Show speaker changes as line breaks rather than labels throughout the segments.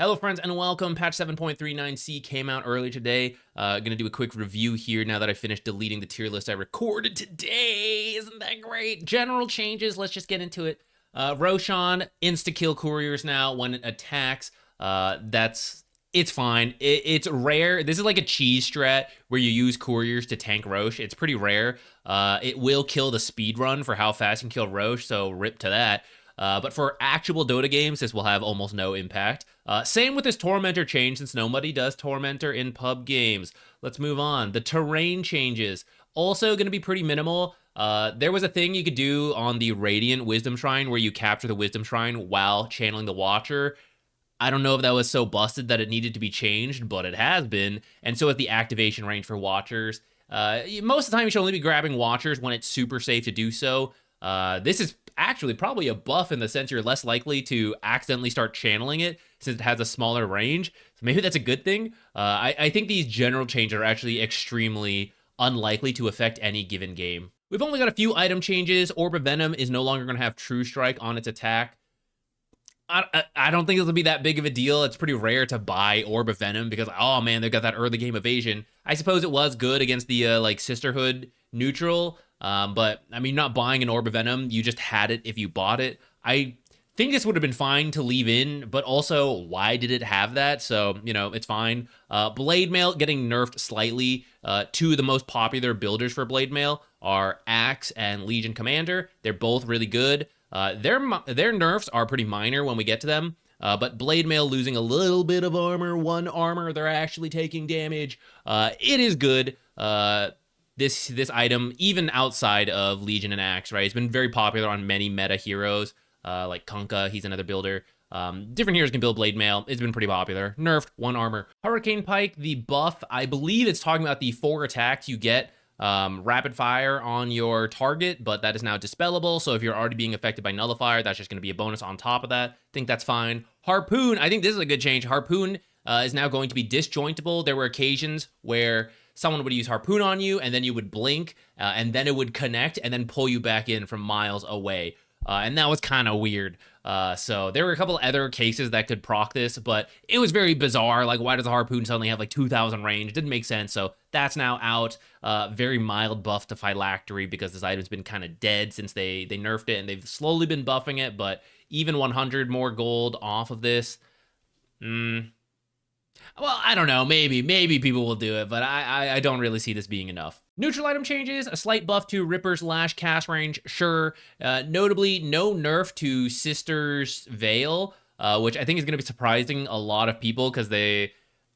Hello friends and welcome. Patch 7.39c came out early today. Gonna do a quick review here now that I finished deleting the tier list I recorded today. Isn't that great? General changes, let's just get into it. Roshan insta-kill couriers now when it attacks. It's fine. It's rare. This is like a cheese strat where you use couriers to tank Roche. It's pretty rare. It will kill the speed run for how fast you can kill Roche, so rip to that. But for actual Dota games, this will have almost no impact. Same with this Tormentor change, since nobody does Tormentor in pub games. Let's move on. The terrain changes. Also going to be pretty minimal. There was a thing you could do on the Radiant Wisdom Shrine where you capture the Wisdom Shrine while channeling the Watcher. I don't know if that was so busted that it needed to be changed, but it has been. And so is the activation range for Watchers. Most of the time, you should only be grabbing Watchers when it's super safe to do so. This is actually probably a buff in the sense you're less likely to accidentally start channeling it since it has a smaller range. So maybe that's a good thing. I think these general changes are actually extremely unlikely to affect any given game. We've only got a few item changes. Orb of Venom is no longer going to have True Strike on its attack. I don't think it'll be that big of a deal. It's pretty rare to buy Orb of Venom because, oh man, they've got that early game evasion. I suppose it was good against the like Sisterhood neutral. But I mean, not buying an Orb of Venom, you just had it if you bought it. I think this would have been fine to leave in, but also, why did it have that? So, you know, it's fine. Blade Mail getting nerfed slightly. Two of the most popular builders for Blade Mail are Axe and Legion Commander. They're both really good. Their nerfs are pretty minor when we get to them. But Blade Mail losing a little bit of armor, one armor, they're actually taking damage. It is good. This item, even outside of Legion and Axe, right? It's been very popular on many meta heroes, like Kunkka, he's another builder. Different heroes can build Blade Mail. It's been pretty popular. Nerfed, one armor. Hurricane Pike, the buff, I believe it's talking about the 4 attacks you get rapid fire on your target, but that is now dispellable. So if you're already being affected by Nullifier, that's just going to be a bonus on top of that. I think that's fine. Harpoon, I think this is a good change. Harpoon is now going to be disjointable. There were occasions where someone would use Harpoon on you, and then you would blink, and then it would connect, and then pull you back in from miles away. And that was kind of weird. So there were a couple other cases that could proc this, but it was very bizarre. Like, why does a Harpoon suddenly have like 2,000 range? It didn't make sense. So that's now out. Very mild buff to Phylactery because this item's been kind of dead since they nerfed it, and they've slowly been buffing it. But even 100 more gold off of this, well, I don't know. Maybe people will do it, but I don't really see this being enough. Neutral item changes, a slight buff to Ripper's Lash cast range, sure. Notably, no nerf to Sister's Veil, which I think is going to be surprising a lot of people because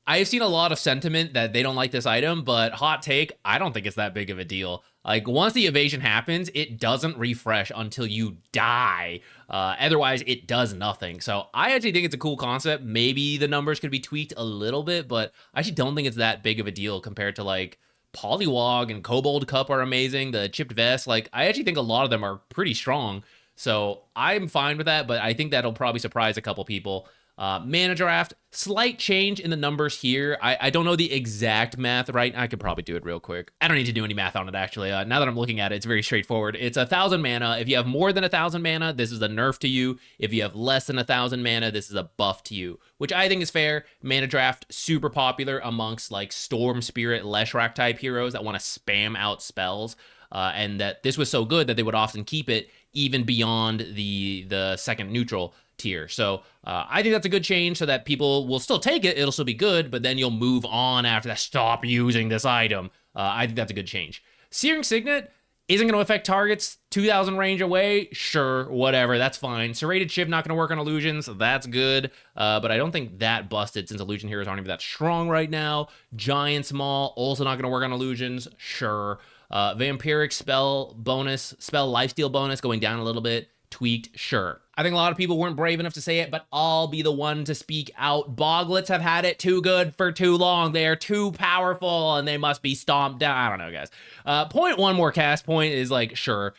I've seen a lot of sentiment that they don't like this item, but hot take, I don't think it's that big of a deal. Like, once the evasion happens, it doesn't refresh until you die. Otherwise, it does nothing. So I actually think it's a cool concept. Maybe the numbers could be tweaked a little bit, but I actually don't think it's that big of a deal compared to, like, Polywog and Kobold Cup are amazing. The Chipped Vest, like, I actually think a lot of them are pretty strong. So I'm fine with that, but I think that'll probably surprise a couple people. Mana Draft, slight change in the numbers here. I don't know the exact math, right? I could probably do it real quick. I don't need to do any math on it, actually. Now that I'm looking at it, it's very straightforward. It's 1,000 mana. If you have more than 1,000 mana, this is a nerf to you. If you have less than 1,000 mana, this is a buff to you, which I think is fair. Mana Draft, super popular amongst like Storm Spirit, Leshrac type heroes that want to spam out spells. And that this was so good that they would often keep it even beyond the second neutral tier. So I think that's a good change so that people will still take it. It'll still be good, but then you'll move on after that. Stop using this item. I think that's a good change. Searing Signet isn't going to affect targets 2,000 range away. Sure, whatever. That's fine. Serrated Shiv not going to work on illusions. That's good. But I don't think that busted since illusion heroes aren't even that strong right now. Giant's Maul also not going to work on illusions. Sure. Vampiric spell bonus, spell lifesteal bonus going down a little bit. Tweaked, sure. I think a lot of people weren't brave enough to say it, but I'll be the one to speak out. Boglets have had it too good for too long. They are too powerful, and they must be stomped down. I don't know, guys. Point one more cast point is like, sure.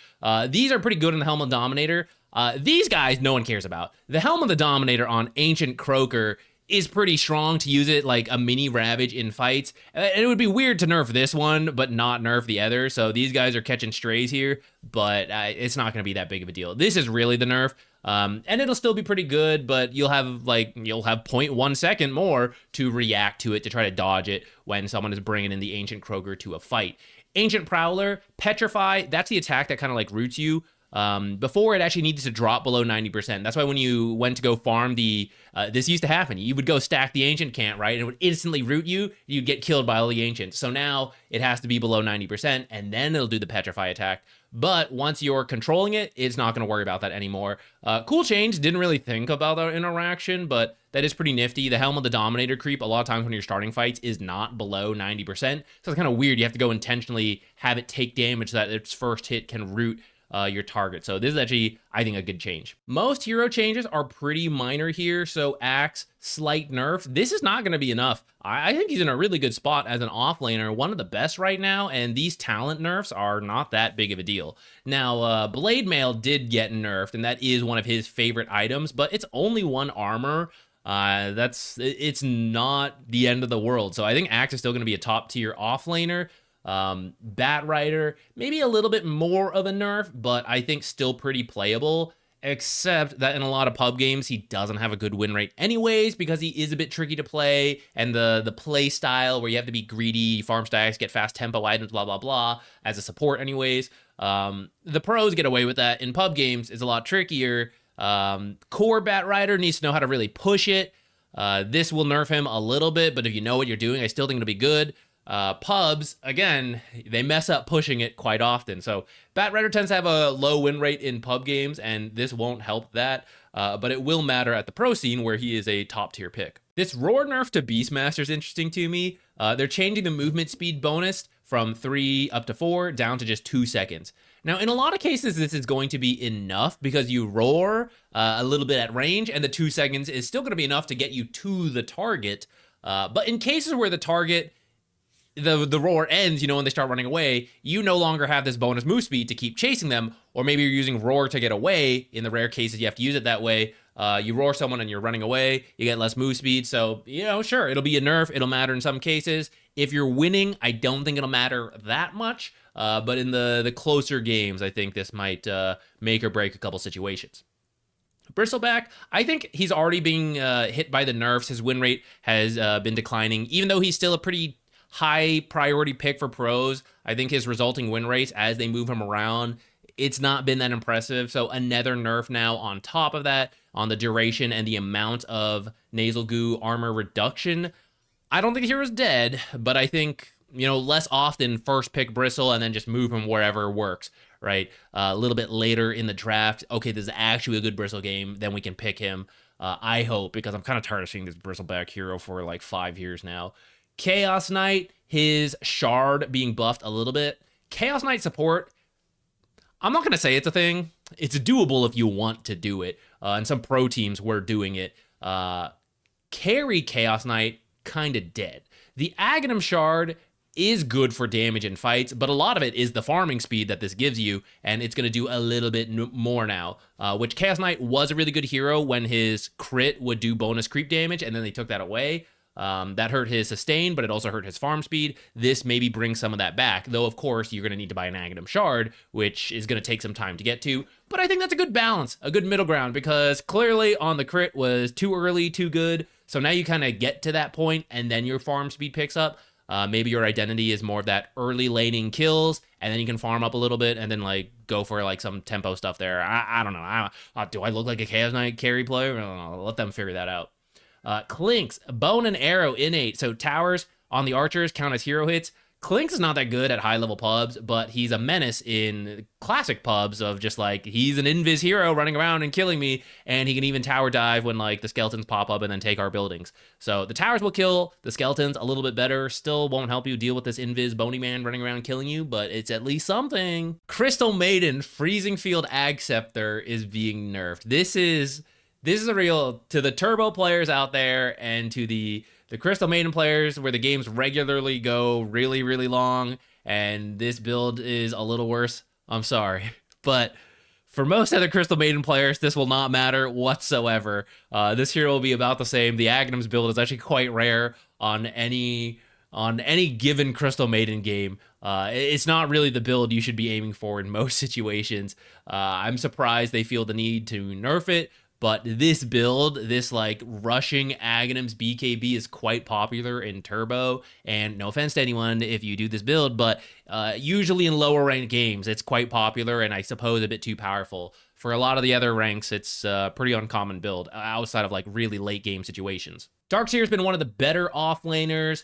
These are pretty good in the Helm of the Dominator. These guys, no one cares about. The Helm of the Dominator on Ancient Croaker is pretty strong to use it like a mini Ravage in fights. It would be weird to nerf this one, but not nerf the other. So these guys are catching strays here, but it's not going to be that big of a deal. This is really the nerf. And it'll still be pretty good, but you'll have zero point 0.1 second more to react to it, to try to dodge it when someone is bringing in the Ancient Kroger to a fight. Ancient Prowler, Petrify, that's the attack that kind of like roots you. Before it actually needed to drop below 90%. That's why when you went to go farm this used to happen. You would go stack the Ancient Cant, right? And it would instantly root you. You'd get killed by all the Ancients. So now it has to be below 90%, and then it'll do the Petrify attack. But once you're controlling it, it's not going to worry about that anymore. Cool change. Didn't really think about that interaction, but that is pretty nifty. The Helm of the Dominator creep, a lot of times when you're starting fights, is not below 90%. So it's kind of weird. You have to go intentionally have it take damage so that its first hit can root your target. So this is actually, I think, a good change. Most hero changes are pretty minor here. So Axe, slight nerf. This is not going to be enough. I think he's in a really good spot as an offlaner, one of the best right now, and these talent nerfs are not that big of a deal. Now, Blade Mail did get nerfed, and that is one of his favorite items, but it's only 1 armor. It's not the end of the world. So I think Axe is still going to be a top tier offlaner. Bat Rider, maybe a little bit more of a nerf, but I think still pretty playable, except that in a lot of pub games, he doesn't have a good win rate anyways, because he is a bit tricky to play, and the play style where you have to be greedy, farm stacks, get fast tempo items, blah, blah, blah, as a support anyways. The pros get away with that. In pub games, it's a lot trickier. Core Bat Rider needs to know how to really push it. This will nerf him a little bit, but if you know what you're doing, I still think it'll be good. Pubs, again, they mess up pushing it quite often. So Bat Rider tends to have a low win rate in pub games, and this won't help that. But it will matter at the pro scene where he is a top tier pick. This Roar nerf to Beastmaster is interesting to me. They're changing the movement speed bonus from 3 up to 4 down to just 2 seconds. Now, in a lot of cases, this is going to be enough because you roar a little bit at range, and the 2 seconds is still going to be enough to get you to the target. But in cases where the target, the roar ends, when they start running away, you no longer have this bonus move speed to keep chasing them, or maybe you're using roar to get away. In the rare cases you have to use it that way. You roar someone and you're running away, you get less move speed. So, sure, it'll be a nerf. It'll matter in some cases. If you're winning, I don't think it'll matter that much. But in the closer games, I think this might make or break a couple situations. Bristleback, I think he's already being hit by the nerfs. His win rate has been declining, even though he's still a pretty high priority pick for pros. I think his resulting win rates as they move him around, it's not been that impressive. So another nerf now on top of that, on the duration and the amount of nasal goo armor reduction. I don't think the hero's dead, but I think, less often first pick Bristle and then just move him wherever works, right? A little bit later in the draft, okay, this is actually a good Bristle game, then we can pick him. I hope, because I'm kind of tired of seeing this Bristleback hero for like 5 years now. Chaos Knight, his shard being buffed a little bit. Chaos Knight support, I'm not going to say it's a thing. It's doable if you want to do it. And some pro teams were doing it. Carry Chaos Knight, kind of dead. The Aghanim shard is good for damage in fights, but a lot of it is the farming speed that this gives you, and it's going to do a little bit more now, which Chaos Knight was a really good hero when his crit would do bonus creep damage, and then they took that away. That hurt his sustain, but it also hurt his farm speed. This maybe brings some of that back, though of course you're going to need to buy an Aghanim shard, which is going to take some time to get to. But I think that's a good balance, a good middle ground, because clearly on the crit was too early, too good. So now you kind of get to that point, and then your farm speed picks up. Maybe your identity is more of that early laning kills, and then you can farm up a little bit, and then go for some tempo stuff there. I don't know. Do I look like a Chaos Knight carry player? I don't know. Let them figure that out. Clinks, bone and arrow innate. So towers on the archers count as hero hits. Clinks is not that good at high level pubs, but he's a menace in classic pubs of just he's an invis hero running around and killing me, and he can even tower dive when the skeletons pop up and then take our buildings. So the towers will kill the skeletons a little bit better. Still won't help you deal with this invis bony man running around killing you, but it's at least something. Crystal Maiden, Freezing Field Ag Scepter is being nerfed. This is a real, to the turbo players out there and to the Crystal Maiden players where the games regularly go really, really long, and this build is a little worse. I'm sorry. But for most other Crystal Maiden players, this will not matter whatsoever. This hero will be about the same. The Aghanim's build is actually quite rare on any on any given Crystal Maiden game. It's not really the build you should be aiming for in most situations. I'm surprised they feel the need to nerf it, but this build, this like rushing Aghanims BKB is quite popular in Turbo, and no offense to anyone if you do this build, but usually in lower ranked games, it's quite popular and I suppose a bit too powerful. For a lot of the other ranks, it's a pretty uncommon build outside of like really late game situations. Darkseer's been one of the better offlaners.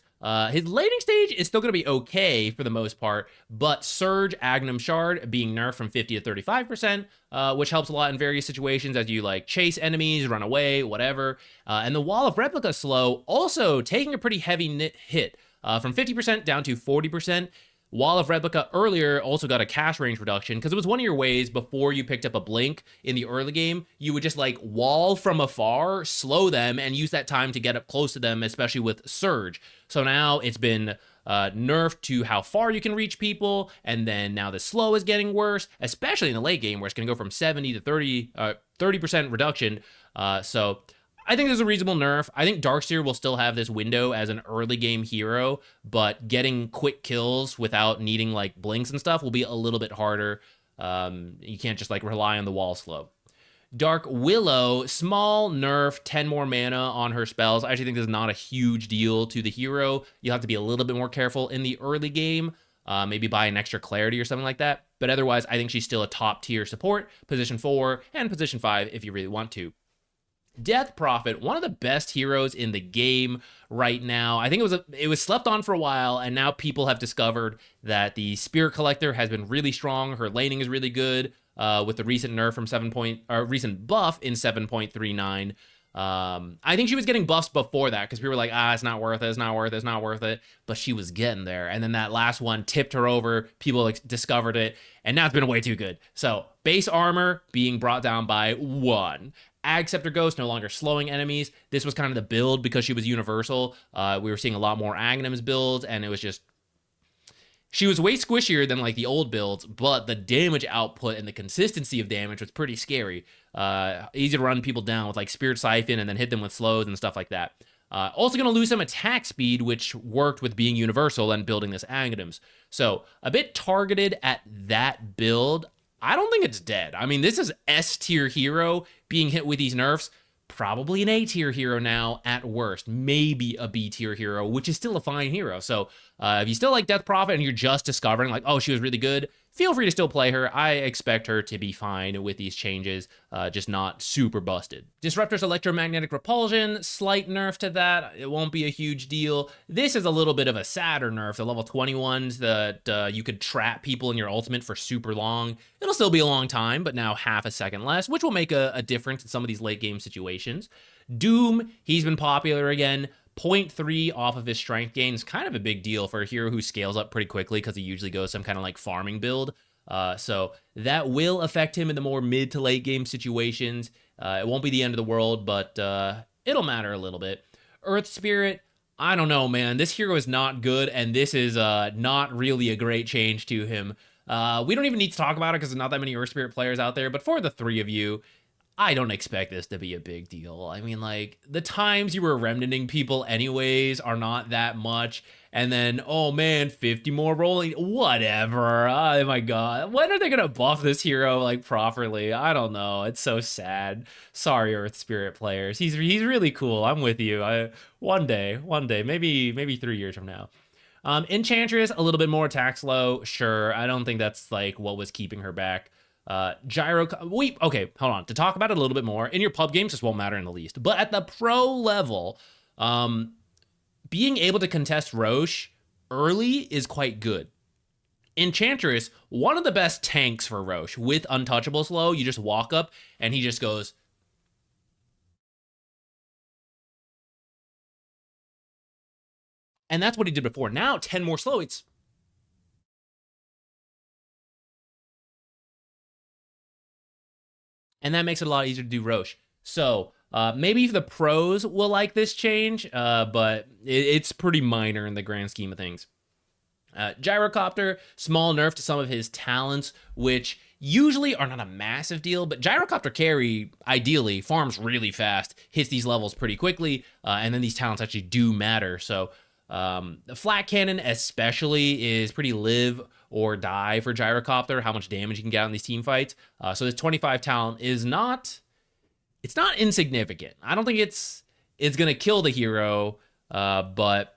His laning stage is still going to be okay for the most part, but Surge Aghanim Shard being nerfed from 50 to 35%, which helps a lot in various situations as you like chase enemies, run away, whatever. And the Wall of Replica slow also taking a pretty heavy hit from 50% down to 40%. Wall of Replica earlier also got a cast range reduction because it was one of your ways before you picked up a blink in the early game. You would just like wall from afar, slow them, and use that time to get up close to them, especially with Surge. So now it's been nerfed to how far you can reach people, and then now the slow is getting worse, especially in the late game where it's going to go from 70 to 30% reduction. So I think there's a reasonable nerf. I think Darkseer will still have this window as an early game hero, but getting quick kills without needing like blinks and stuff will be a little bit harder. You can't just like rely on the wall slow. Dark Willow, small nerf, 10 more mana on her spells. I actually think this is not a huge deal to the hero. You'll have to be a little bit more careful in the early game. Maybe buy an extra clarity or something like that. But otherwise, I think she's still a top tier support, position 4 and position 5 if you really want to. Death Prophet, one of the best heroes in the game right now. I think it was slept on for a while, and now people have discovered that the Spirit Collector has been really strong. Her laning is really good with the recent nerf from recent buff in 7.39. I think she was getting buffs before that because people were like, it's not worth it, it's not worth it, it's not worth it. But she was getting there. And then that last one tipped her over. People like, discovered it. And now it's been way too good. So base armor being brought down by 1. Ag Scepter Ghost no longer slowing enemies. This was kind of the build because she was universal. We were seeing a lot more Aghanims builds, and it was just... She was way squishier than like the old builds, but the damage output and the consistency of damage was pretty scary. Easy to run people down with like Spirit Siphon and then hit them with slows and stuff like that. Also going to lose some attack speed, which worked with being universal and building this Aghanims. So a bit targeted at that build. I don't think it's dead. I mean, this is S-tier hero being hit with these nerfs. Probably an A-tier hero now at worst. Maybe a B-tier hero, which is still a fine hero. So if you still like Death Prophet and you're just discovering like, oh, she was really good, feel free to still play her. I expect her to be fine with these changes, just not super busted. Disruptor's Electromagnetic Repulsion, slight nerf to that. It won't be a huge deal. This is a little bit of a sadder nerf. The level 21s that you could trap people in your ultimate for super long. It'll still be a long time, but now half a second less, which will make a difference in some of these late game situations. Doom, he's been popular again. 0.3 off of his strength gain is kind of a big deal for a hero who scales up pretty quickly because he usually goes some kind of like farming build. So that will affect him in the more mid to late game situations. It won't be the end of the world, but it'll matter a little bit. Earth Spirit, I don't know, man. This hero is not good, and this is not really a great change to him. We don't even need to talk about it because there's not that many Earth Spirit players out there, but for the 3 of you, I don't expect this to be a big deal. I mean, like, the times you were remnanting people anyways are not that much. And then, oh man, 50 more rolling, whatever. Oh my god. When are they going to buff this hero, like, properly? I don't know. It's so sad. Sorry, Earth Spirit players. He's really cool. I'm with you. One day, maybe 3 years from now. Enchantress, a little bit more attack slow. Sure. I don't think that's, like, what was keeping her back. Okay, hold on. To talk about it a little bit more, in your pub games, this won't matter in the least. But at the pro level, being able to contest Roche early is quite good. Enchantress, one of the best tanks for Roche with Untouchable Slow. You just walk up and he just goes. And that's what he did before. Now, 10 more slow. And that makes it a lot easier to do Roche. So maybe the pros will like this change, but it's pretty minor in the grand scheme of things. Gyrocopter, small nerf to some of his talents, which usually are not a massive deal, but Gyrocopter carry, ideally, farms really fast, hits these levels pretty quickly, and then these talents actually do matter. So The flat cannon especially is pretty live or die for Gyrocopter, how much damage you can get on these team fights. So this 25 talent is not, it's not insignificant. I don't think it's going to kill the hero, but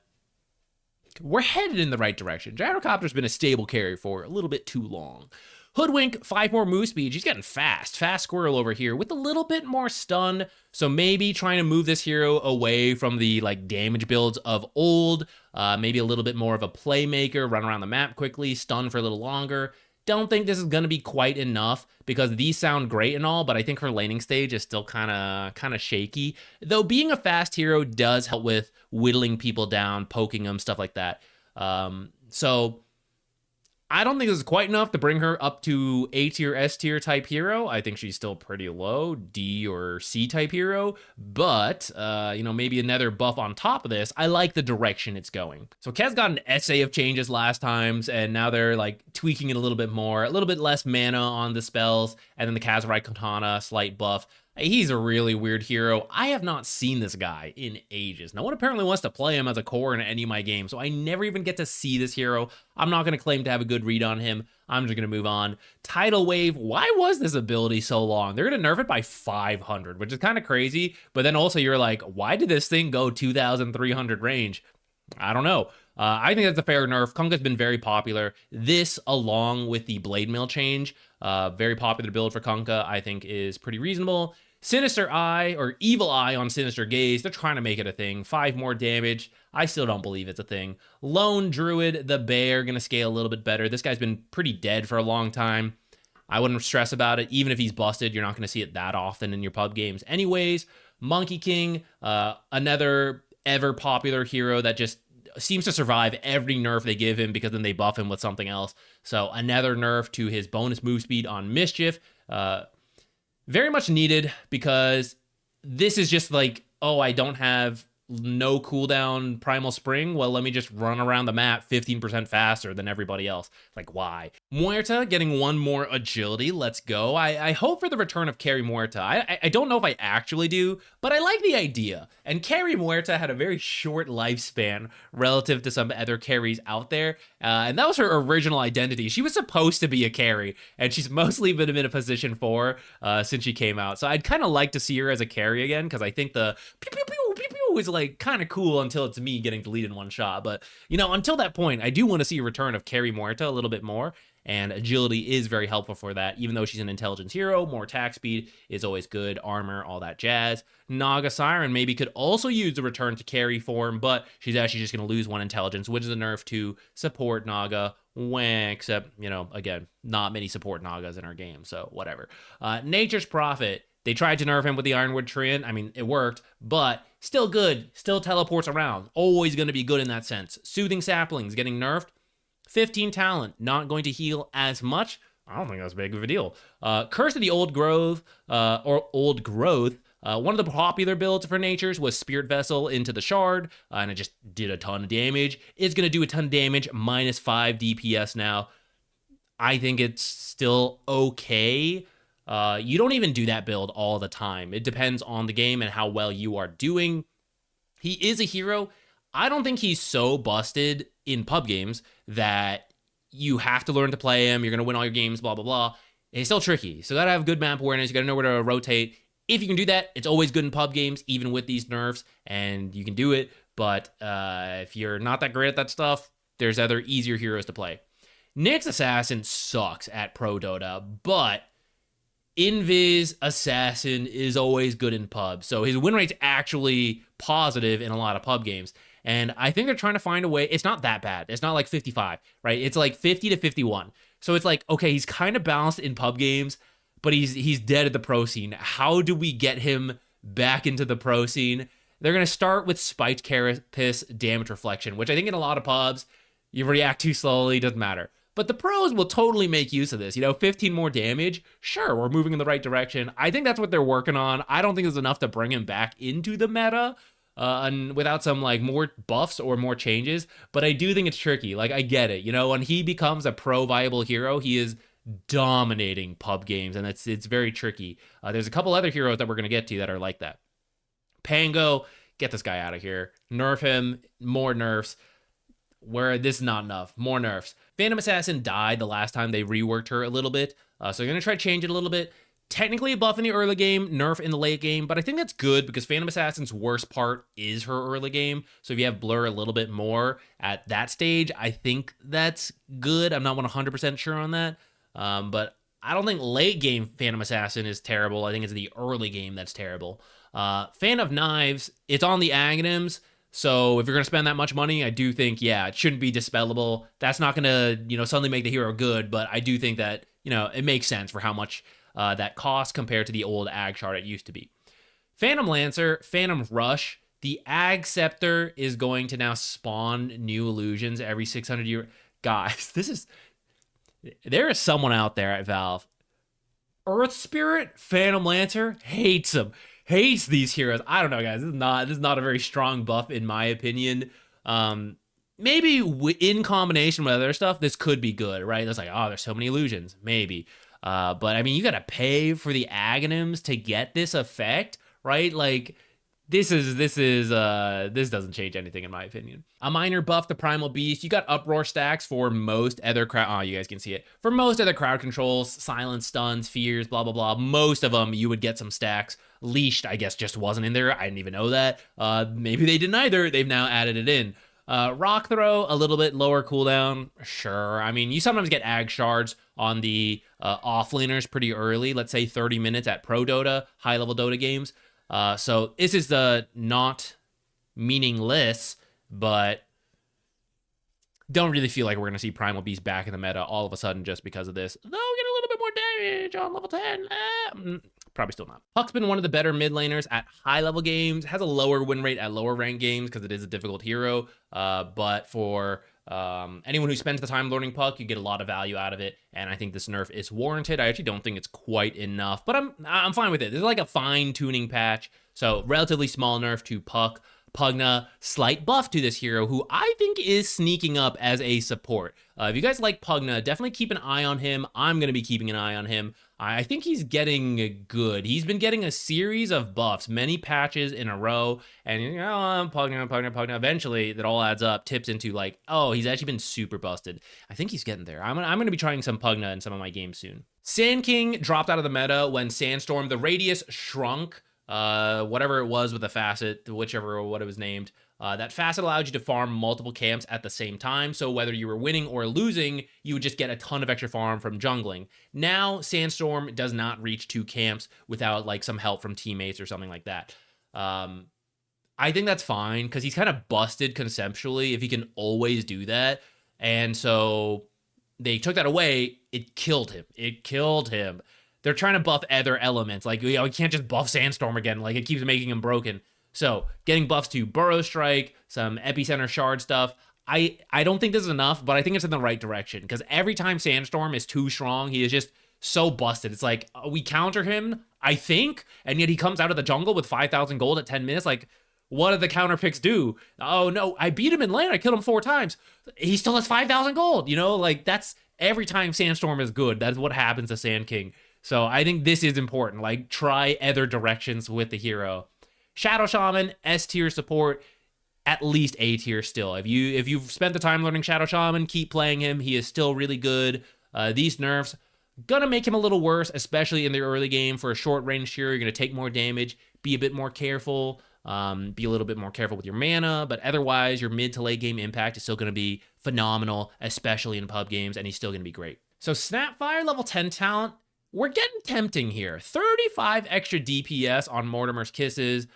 we're headed in the right direction. Gyrocopter's been a stable carry for a little bit too long. Hoodwink, 5 more move speed. She's getting fast. Fast squirrel over here with a little bit more stun. So maybe trying to move this hero away from the like damage builds of old. Maybe a little bit more of a playmaker, run around the map quickly, stun for a little longer. Don't think this is going to be quite enough because these sound great and all, but I think her laning stage is still kind of shaky. Though being a fast hero does help with whittling people down, poking them, stuff like that. So I don't think this is quite enough to bring her up to A tier, S tier type hero. I think she's still pretty low, D or C type hero. But, maybe another buff on top of this. I like the direction it's going. So Kez got an essay of changes last times, and now they're like tweaking it a little bit more. A little bit less mana on the spells, and then the Kazrai Katana, slight buff. He's a really weird hero. I have not seen this guy in ages. No one apparently wants to play him as a core in any of my games, so I never even get to see this hero. I'm not going to claim to have a good read on him. I'm just going to move on. Tidal Wave, why was this ability so long? They're going to nerf it by 500, which is kind of crazy, but then also you're like, why did this thing go 2,300 range? I don't know. I think that's a fair nerf. Kunkka's been very popular. This, along with the Blade Mail change, very popular build for Kunkka, I think is pretty reasonable. Sinister Eye, or Evil Eye on Sinister Gaze, they're trying to make it a thing. 5 more damage. I still don't believe it's a thing. Lone Druid, the Bear, going to scale a little bit better. This guy's been pretty dead for a long time. I wouldn't stress about it. Even if he's busted, you're not going to see it that often in your pub games anyways. Monkey King, another ever popular hero that just seems to survive every nerf they give him because then they buff him with something else. So another nerf to his bonus move speed on Mischief. Very much needed because this is just like, oh, I don't have no cooldown Primal Spring. Well, let me just run around the map 15% faster than everybody else. Like, why? Muerta getting 1 more agility. Let's go. I hope for the return of Carry Muerta. I don't know if I actually do, but I like the idea. And Carry Muerta had a very short lifespan relative to some other carries out there. And that was her original identity. She was supposed to be a carry, and she's mostly been in a position 4 since she came out. So I'd kind of like to see her as a carry again, because I think the pew pew pew pew pew is like kind of cool until it's me getting deleted in one shot. But, until that point, I do want to see a return of Carry Muerta a little bit more. And agility is very helpful for that. Even though she's an intelligence hero, more attack speed is always good. Armor, all that jazz. Naga Siren maybe could also use the return to carry form, but she's actually just going to lose 1 intelligence, which is a nerf to support Naga. Except, again, not many support Nagas in our game, so whatever. Nature's Prophet. They tried to nerf him with the Ironwood Treant. I mean, it worked, but still good. Still teleports around. Always going to be good in that sense. Soothing Saplings getting nerfed. 15 talent, not going to heal as much. I don't think that's big of a deal. Curse of the Old Growth, one of the popular builds for Natures was Spirit Vessel into the Shard, and it just did a ton of damage. It's going to do a ton of damage, minus 5 DPS now. I think it's still okay. You don't even do that build all the time. It depends on the game and how well you are doing. He is a hero. I don't think he's so busted in pub games that you have to learn to play him. You're going to win all your games, blah, blah, blah. It's still tricky. So you got to have good map awareness. You got to know where to rotate. If you can do that, it's always good in pub games, even with these nerfs, and you can do it. But if you're not that great at that stuff, there's other easier heroes to play. Nyx Assassin sucks at Pro Dota, but Invis Assassin is always good in pub. So his win rate's actually positive in a lot of pub games. And I think they're trying to find a way. It's not that bad. It's not like 55, right? It's like 50 to 51. So it's like, okay, he's kind of balanced in pub games, but he's dead at the pro scene. How do we get him back into the pro scene? They're going to start with Spiked Carapace Damage Reflection, which I think in a lot of pubs, you react too slowly, doesn't matter. But the pros will totally make use of this. 15 more damage. Sure, we're moving in the right direction. I think that's what they're working on. I don't think it's enough to bring him back into the meta. And without some more buffs or more changes, but I do think it's tricky. I get it. When he becomes a pro viable hero, he is dominating pub games, and it's very tricky. There's a couple other heroes that we're gonna get to that are like that. Pango get this guy out of here. Nerf him, more nerfs. Where this is not enough, more nerfs. Phantom Assassin died the last time they reworked her a little bit, so they're going to try to change it a little bit. Technically a buff in the early game, nerf in the late game, but I think that's good because Phantom Assassin's worst part is her early game. So if you have blur a little bit more at that stage, I think that's good. I'm not 100% sure on that, but I don't think late game Phantom Assassin is terrible. I think it's the early game that's terrible. Fan of Knives, it's on the Aghanims, so if you're going to spend that much money, I do think, yeah, it shouldn't be dispellable. That's not going to, suddenly make the hero good, but I do think that, it makes sense for how much that costs compared to the old Ag shard it used to be. Phantom Lancer, Phantom Rush, the Ag Scepter is going to now spawn new illusions every 600 years. Guys, there is someone out there at Valve. Earth Spirit, Phantom Lancer, hates him. Hates these heroes. I don't know, guys. This is not a very strong buff in my opinion. Maybe in combination with other stuff, this could be good, right? It's like, oh, there's so many illusions. Maybe. But I mean, you gotta pay for the Aghanims to get this effect, right? Like, this doesn't change anything in my opinion. A minor buff to Primal Beast. You got Uproar stacks for most other crowd. Oh, you guys can see it. For most other crowd controls, silence, stuns, fears, blah, blah, blah. Most of them, you would get some stacks. Leashed, I guess, just wasn't in there. I didn't even know that. Maybe they didn't either. They've now added it in. Rock Throw, a little bit lower cooldown. Sure. I mean, you sometimes get Ag shards on the offlaners pretty early. Let's say 30 minutes at Pro Dota, high-level Dota games. So this is not meaningless, but don't really feel like we're going to see Primal Beast back in the meta all of a sudden just because of this. Though we get a little bit more damage on level 10. Probably still not. Puck's been one of the better mid laners at high-level games, has a lower win rate at lower rank games because it is a difficult hero, but for anyone who spends the time learning Puck, you get a lot of value out of it, and I think this nerf is warranted. I actually don't think it's quite enough, but I'm fine with it. This is like a fine-tuning patch, so relatively small nerf to Puck. Pugna, slight buff to this hero, who I think is sneaking up as a support. If you guys like Pugna, definitely keep an eye on him. I'm going to be keeping an eye on him. I think he's getting good. He's been getting a series of buffs, many patches in a row, and Pugna. Eventually, that all adds up, tips into like, oh, he's actually been super busted. I think he's getting there. I'm going to be trying some Pugna in some of my games soon. Sand King dropped out of the meta when Sandstorm, the radius shrunk. Whatever it was with the facet, whichever what it was named, that facet allowed you to farm multiple camps at the same time. So whether you were winning or losing, you would just get a ton of extra farm from jungling. Now Sandstorm does not reach 2 camps without like some help from teammates or something like that. I think that's fine because he's kind of busted conceptually if he can always do that. And so they took that away. It killed him. They're trying to buff other elements. Like, you can't just buff Sandstorm again. Like, it keeps making him broken. So, getting buffs to Burrow Strike, some Epicenter Shard stuff. I don't think this is enough, but I think it's in the right direction. Because every time Sandstorm is too strong, he is just so busted. It's like, we counter him, I think, and yet he comes out of the jungle with 5,000 gold at 10 minutes. Like, what did the counter picks do? Oh, no, I beat him in lane. I killed him 4 times. He still has 5,000 gold. Like, that's every time Sandstorm is good. That's what happens to Sand King. So I think this is important. Like, try other directions with the hero. Shadow Shaman, S tier support, at least A tier still. If you've spent the time learning Shadow Shaman, keep playing him. He is still really good. These nerfs gonna make him a little worse, especially in the early game. For a short range hero, you're gonna take more damage. Be a bit more careful. Be a little bit more careful with your mana, but otherwise, your mid to late game impact is still gonna be phenomenal, especially in pub games, and he's still gonna be great. So Snapfire level 10 talent. We're getting tempting here. 35 extra DPS on Mortimer's Kisses,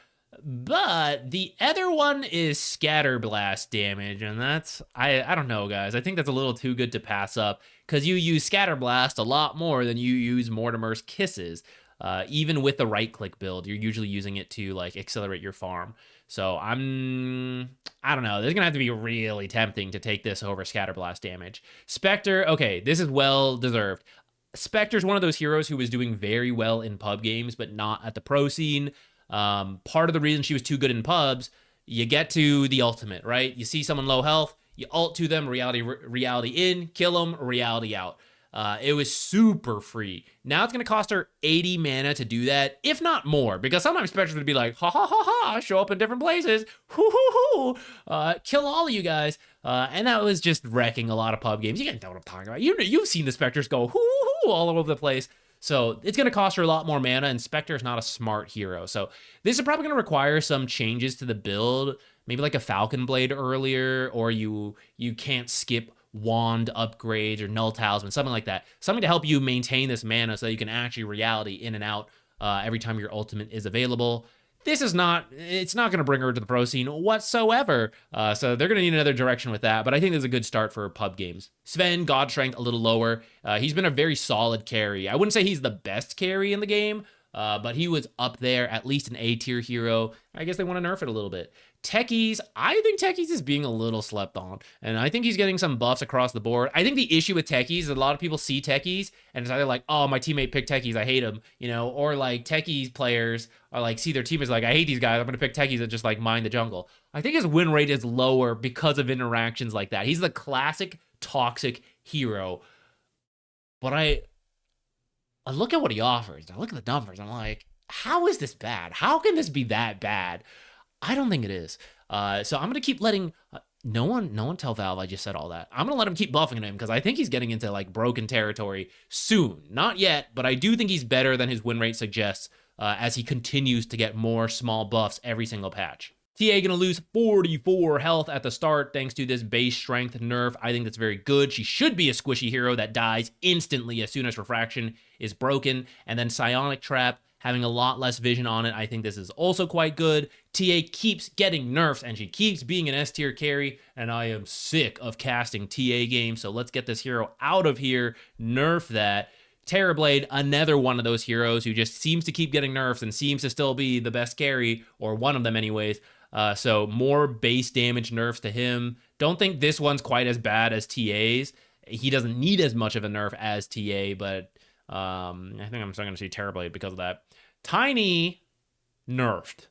but the other one is Scatter Blast damage, and that's, I don't know, guys. I think that's a little too good to pass up, because you use Scatter Blast a lot more than you use Mortimer's Kisses. Even with the right-click build, you're usually using it to, like, accelerate your farm. So I don't know. This is going to have to be really tempting to take this over Scatter Blast damage. Spectre, okay, this is well-deserved. Spectre's one of those heroes who was doing very well in pub games, but not at the pro scene. Part of the reason she was too good in pubs, you get to the ultimate, right? You see someone low health, you ult to them, reality in, kill them, reality out. It was super free. Now it's going to cost her 80 mana to do that, if not more, because sometimes Spectres would be like, ha ha ha ha, show up in different places, hoo hoo hoo, kill all of you guys. And that was just wrecking a lot of pub games. You guys know what I'm talking about. You've seen the Spectres go hoo hoo all over the place. So it's going to cost her a lot more mana, and Spectre is not a smart hero. So this is probably going to require some changes to the build, maybe like a Falcon Blade earlier, or you can't skip wand upgrades or null talisman, something like that. Something to help you maintain this mana so that you can actually reality in and out every time your ultimate is available. It's not going to bring her to the pro scene whatsoever. So they're going to need another direction with that. But I think there's a good start for pub games. Sven, God Strength, a little lower. He's been a very solid carry. I wouldn't say he's the best carry in the game, but he was up there, at least an A tier hero. I guess they want to nerf it a little bit. Techies, I think Techies is being a little slept on, and I think he's getting some buffs across the board. I think the issue with Techies is a lot of people see Techies, and it's either like, oh, my teammate picked Techies, I hate him, or like Techies players are like, see their teammates like, I hate these guys, I'm gonna pick Techies and just like mine the jungle. I think his win rate is lower because of interactions like that. He's the classic toxic hero, but I look at what he offers, I look at the numbers, I'm like, how is this bad? How can this be that bad? I don't think it is. So I'm going to keep letting no one tell Valve I just said all that. I'm going to let him keep buffing him because I think he's getting into like broken territory soon. Not yet, but I do think he's better than his win rate suggests as he continues to get more small buffs every single patch. TA going to lose 44 health at the start thanks to this base strength nerf. I think that's very good. She should be a squishy hero that dies instantly as soon as refraction is broken. And then Psionic Trap, having a lot less vision on it, I think this is also quite good. TA keeps getting nerfs, and she keeps being an S-tier carry, and I am sick of casting TA games, so let's get this hero out of here, nerf that. Terrorblade, another one of those heroes who just seems to keep getting nerfs and seems to still be the best carry, or one of them anyways. So more base damage nerfs to him. Don't think this one's quite as bad as TA's. He doesn't need as much of a nerf as TA, but I think I'm still going to see Terrorblade because of that. Tiny, nerfed.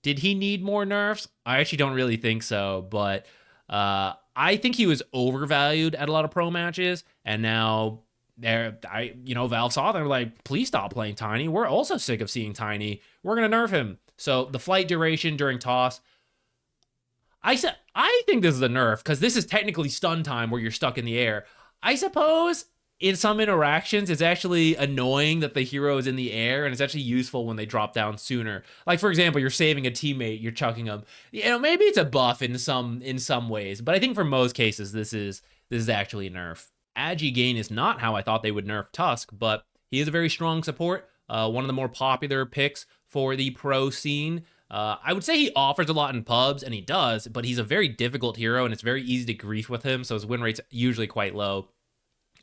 Did he need more nerfs? I actually don't really think so, but I think he was overvalued at a lot of pro matches, and now Valve saw them, like, please stop playing Tiny. We're also sick of seeing Tiny. We're gonna nerf him. So the flight duration during toss, I think this is a nerf because this is technically stun time where you're stuck in the air. I suppose in some interactions, it's actually annoying that the hero is in the air, and it's actually useful when they drop down sooner. Like, for example, you're saving a teammate, you're chucking them. Maybe it's a buff in some ways, but I think for most cases, this is actually a nerf. Agi gain is not how I thought they would nerf Tusk, but he is a very strong support, one of the more popular picks for the pro scene. I would say he offers a lot in pubs, and he does, but he's a very difficult hero, and it's very easy to grief with him, so his win rate's usually quite low.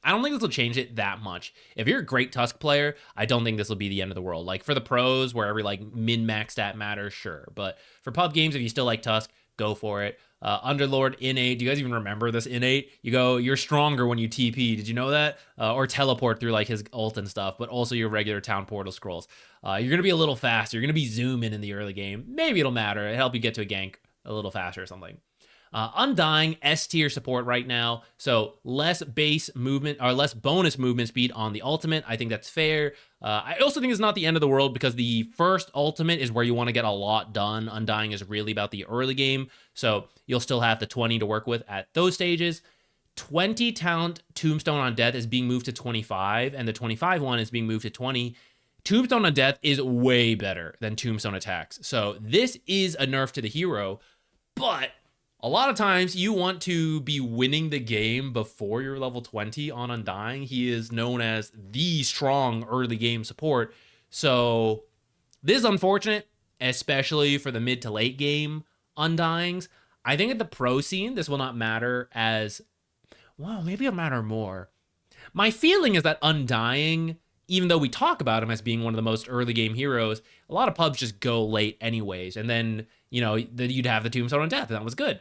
I don't think this will change it that much. If you're a great Tusk player, I don't think this will be the end of the world. Like, for the pros, where every, min-max stat matters, sure. But for pub games, if you still like Tusk, go for it. Underlord, innate. Do you guys even remember this innate? You're stronger when you TP. Did you know that? Or teleport through, his ult and stuff, but also your regular town portal scrolls. You're going to be a little faster. You're going to be zooming in the early game. Maybe it'll matter. It'll help you get to a gank a little faster or something. Undying, S-tier support right now, so less base movement, or less bonus movement speed on the ultimate. I think that's fair. I also think it's not the end of the world because the first ultimate is where you want to get a lot done. Undying is really about the early game, so you'll still have the 20 to work with at those stages. 20 talent Tombstone on Death is being moved to 25, and the 25 one is being moved to 20. Tombstone on Death is way better than Tombstone Attacks, so this is a nerf to the hero, but a lot of times you want to be winning the game before you're level 20 on Undying. He is known as the strong early game support. So this is unfortunate, especially for the mid to late game Undyings. I think at the pro scene, this will not matter as, well, maybe it'll matter more. My feeling is that Undying, even though we talk about him as being one of the most early game heroes, a lot of pubs just go late anyways. And then, then you'd have the Tombstone on Death, and that was good.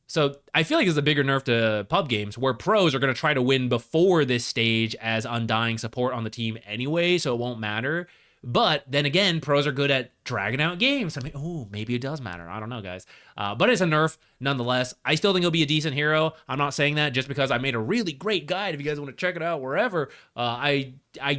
So I feel like it's a bigger nerf to pub games where pros are going to try to win before this stage as Undying support on the team anyway, so it won't matter. But then again, pros are good at dragging out games. I mean, oh, maybe it does matter. I don't know, guys. But it's a nerf nonetheless. I still think he'll be a decent hero. I'm not saying that just because I made a really great guide. If you guys want to check it out wherever, I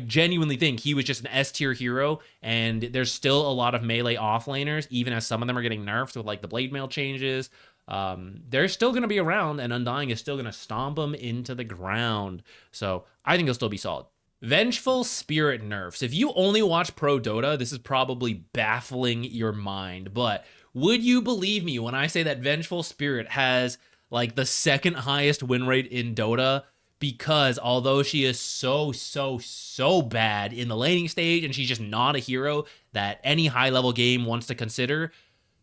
genuinely think he was just an S tier hero, and there's still a lot of melee offlaners, even as some of them are getting nerfed with like the blade mail changes. They're still going to be around, and Undying is still going to stomp them into the ground. So I think he'll still be solid. Vengeful Spirit nerfs. If you only watch Pro Dota, this is probably baffling your mind, but would you believe me when I say that Vengeful Spirit has like the second highest win rate in Dota? Because although she is so bad in the laning stage, and she's just not a hero that any high level game wants to consider,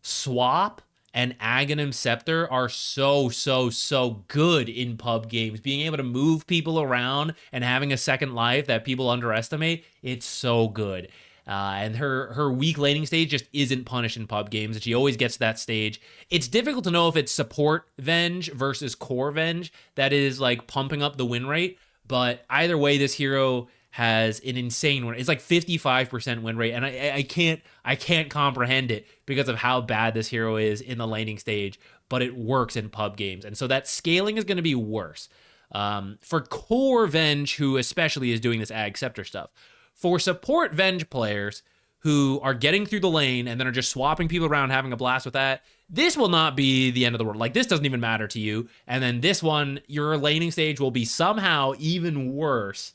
Swap and Aghanim Scepter are so good in pub games. Being able to move people around and having a second life that people underestimate, it's so good. And her weak laning stage just isn't punished in pub games, and she always gets to that stage. It's difficult to know if it's support Venge versus core Venge that is like pumping up the win rate, but either way, this hero has an insane win. It's like 55% win rate, and I can't comprehend it because of how bad this hero is in the laning stage, but it works in pub games, and so that scaling is going to be worse. For core Venge, who especially is doing this Ag Scepter stuff. For support Venge players who are getting through the lane and then are just swapping people around, having a blast with that, this will not be the end of the world. Like, this doesn't even matter to you, and then this one, your laning stage will be somehow even worse,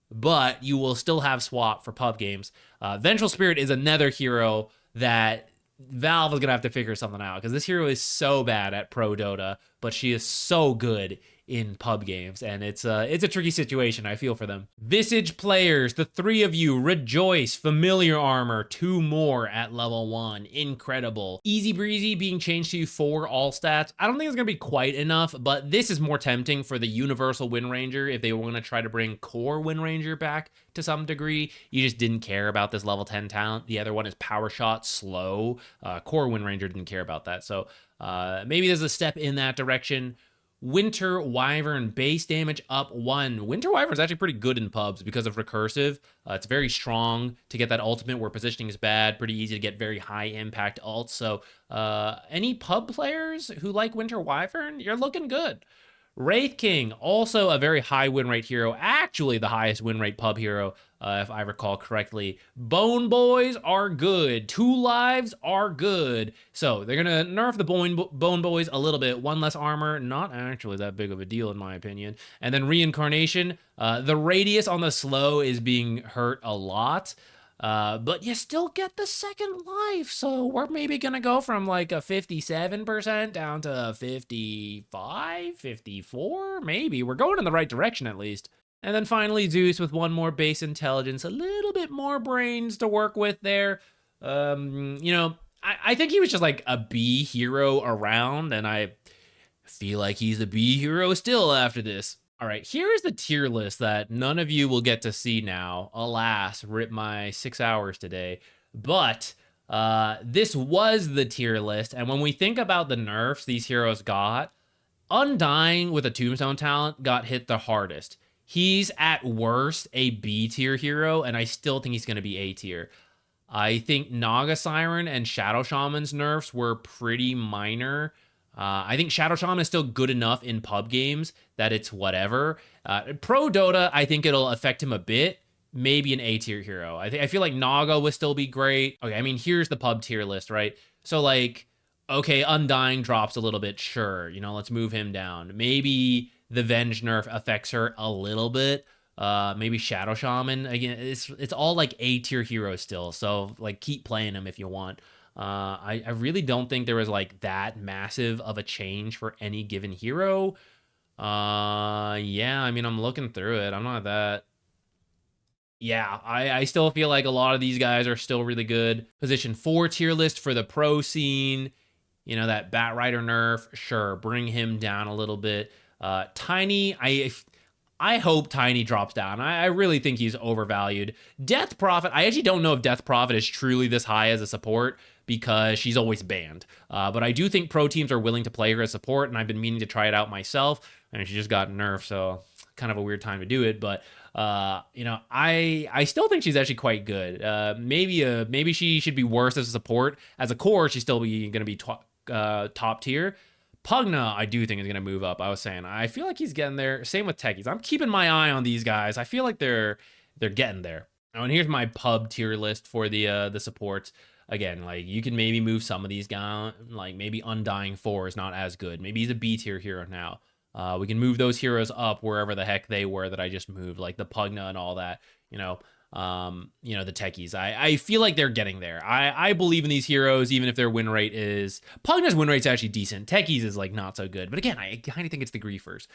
but you will still have swap for pub games. Vengeful Spirit is another hero that Valve is going to have to figure something out, because this hero is so bad at Pro Dota, but she is so good in pub games, and it's a tricky situation. I feel for them. Visage players, the three of you, rejoice. Familiar armor, 2 more at level 1. Incredible. Easy breezy being changed to 4 all stats. I don't think it's gonna be quite enough, but this is more tempting for the universal Wind Ranger if they want to try to bring core Wind Ranger back to some degree. You just didn't care about this level 10 talent. The other one is power shot, slow. Core Wind Ranger didn't care about that, so maybe there's a step in that direction. Winter Wyvern, base damage up 1. Winter Wyvern is actually pretty good in pubs because of recursive. It's very strong to get that ultimate where positioning is bad. Pretty easy to get very high impact ults. So any pub players who like Winter Wyvern, you're looking good. Wraith King, also a very high win rate hero. Actually, the highest win rate pub hero, if I recall correctly. Bone Boys are good. 2 lives are good. So they're going to nerf the Bone Boys a little bit. 1 less armor, not actually that big of a deal in my opinion. And then Reincarnation, the radius on the slow is being hurt a lot. But you still get the second life, so we're maybe gonna go from like a 57% down to 55, 54, maybe. We're going in the right direction at least. And then finally Zeus with 1 more base intelligence, a little bit more brains to work with there. You know, I think he was just like a B hero around, and I feel like he's a B hero still after this. All right, here is the tier list that none of you will get to see now. Alas, rip my 6 hours today. But this was the tier list, and when we think about the nerfs these heroes got, Undying with a Tombstone talent got hit the hardest. He's at worst a B tier hero, and I still think he's going to be A tier. I think Naga Siren and Shadow Shaman's nerfs were pretty minor. I think Shadow Shaman is still good enough in pub games that it's whatever. Pro Dota, I think it'll affect him a bit. Maybe an A tier hero. I feel like Naga would still be great. Okay, I mean, here's the pub tier list, right? So like, okay, Undying drops a little bit, sure. You know, let's move him down. Maybe the Venge nerf affects her a little bit. Maybe Shadow Shaman. Again, it's all like A tier heroes still. So like, keep playing them if you want. I really don't think there was like that massive of a change for any given hero. Yeah, I mean, I'm looking through it. I'm not that. Yeah, I still feel like a lot of these guys are still really good. Position 4 tier list for the pro scene. You know, that Bat Rider nerf, sure, bring him down a little bit. Tiny, I hope Tiny drops down. I really think he's overvalued. Death Prophet, I actually don't know if Death Prophet is truly this high as a support because she's always banned. But I do think pro teams are willing to play her as support, and I've been meaning to try it out myself, and she just got nerfed, so kind of a weird time to do it, but you know, I still think she's actually quite good. Maybe she should be worse as a support. As a core, she's still going to be top tier. Pugna, I do think is going to move up. I was saying, I feel like he's getting there. Same with Techies. I'm keeping my eye on these guys. I feel like they're getting there. Oh, and here's my pub tier list for the supports. Again, like you can maybe move some of these guys. Like maybe Undying 4 is not as good. Maybe he's a B tier hero now. We can move those heroes up wherever the heck they were that I just moved, like the Pugna and all that. You know, the Techies. I feel like they're getting there. I believe in these heroes, even if their win rate is... Pugna's win rate's actually decent. Techies is like not so good. But again, I kind of think it's the griefers.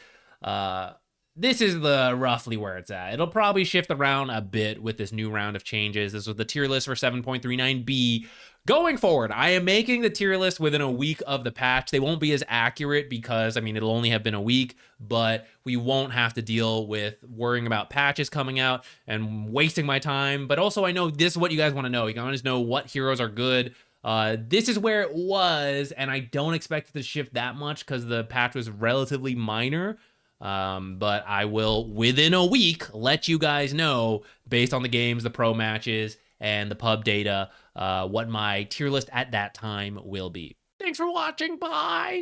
This is the roughly where it's at. It'll probably shift around a bit with this new round of changes. This was the tier list for 7.39B. Going forward, I am making the tier list within a week of the patch. They won't be as accurate because, I mean, it'll only have been a week, but we won't have to deal with worrying about patches coming out and wasting my time. But also, I know this is what you guys want to know. You guys want to know what heroes are good. This is where it was, and I don't expect it to shift that much because the patch was relatively minor. But I will, within a week, let you guys know, based on the games, the pro matches, and the pub data, what my tier list at that time will be. Thanks for watching. Bye!